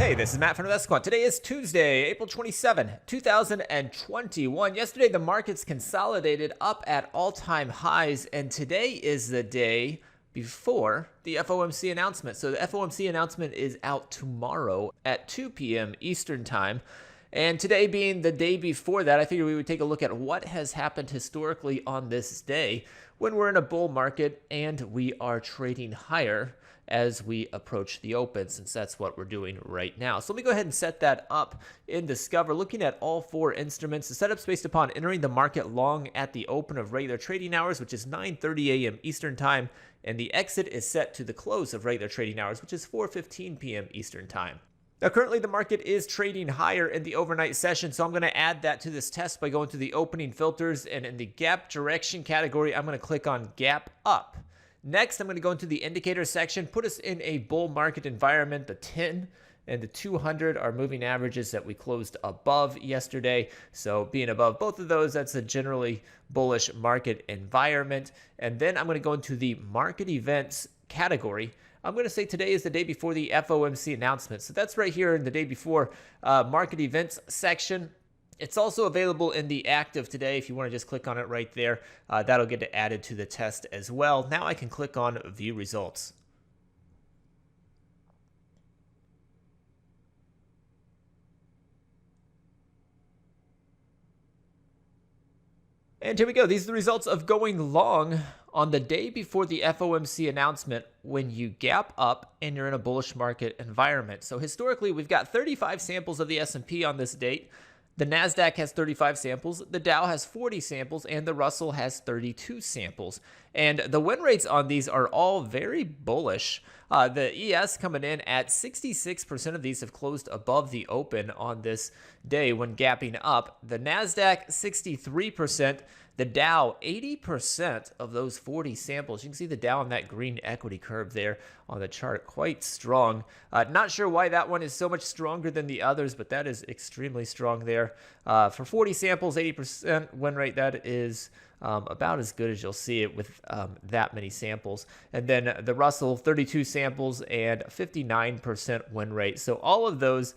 Hey, this is Matt from InvestiQuant. Today is Tuesday, April 27, 2021. Yesterday, the markets consolidated up at all-time highs, and today is the day before the FOMC announcement. So the FOMC announcement is out tomorrow at 2 p.m. Eastern Time. And today being the day before that, I figured we would take a look at what has happened historically on this day when we're in a bull market and we are trading higher as we approach the open, since that's what we're doing right now. So let me go ahead and set that up in Discover. Looking at all four instruments, the setup's based upon entering the market long at the open of regular trading hours, which is 9:30 a.m. Eastern Time, and the exit is set to the close of regular trading hours, which is 4:15 p.m. Eastern Time. Now, currently the market is trading higher in the overnight session, so I'm going to add that to this test by going to the opening filters, and in the gap direction category, I'm going to click on gap up. Next, I'm going to go into the indicator section, put us in a bull market environment. The 10 and the 200 are moving averages that we closed above yesterday. So being above both of those, that's a generally bullish market environment. And then I'm going to go into the market events category. I'm going to say today is the day before the FOMC announcement. So that's right here in the day before market events section. It's also available in the active today. If you want to just click on it right there, that'll get it added to the test as well. Now I can click on view results. And here we go. These are the results of going long on the day before the FOMC announcement when you gap up and you're in a bullish market environment. So historically, we've got 35 samples of the S&P on this date. The NASDAQ has 35 samples, the Dow has 40 samples, and the Russell has 32 samples. And the win rates on these are all very bullish. The ES coming in at 66% of these have closed above the open on this day when gapping up. The NASDAQ, 63%. The Dow, 80% of those 40 samples. You can see the Dow on that green equity curve there on the chart, quite strong. Not sure why that one is so much stronger than the others, but that is extremely strong there. For 40 samples, 80% win rate, that is about as good as you'll see it with that many samples. And then the Russell, 32 samples and 59% win rate. So all of those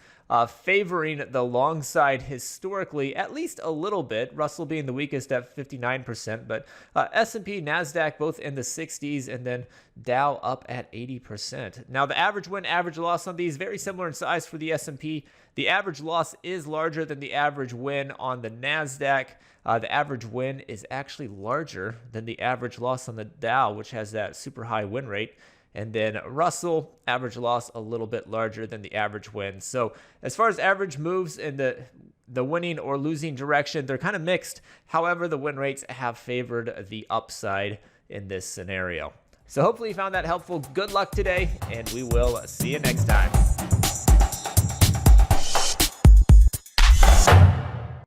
favoring the long side historically, at least a little bit. Russell being the weakest at 59%, but S&P, NASDAQ both in the 60s, and then Dow up at 80%. Now the average win, average loss on these, very similar in size for the S&P. The average loss is larger than the average win on the NASDAQ. The average win is actually larger than the average loss on the Dow, which has that super high win rate. And then Russell, average loss a little bit larger than the average win. So as far as average moves in the winning or losing direction, they're kind of mixed. However, the win rates have favored the upside in this scenario. So hopefully you found that helpful. Good luck today, and we will see you next time.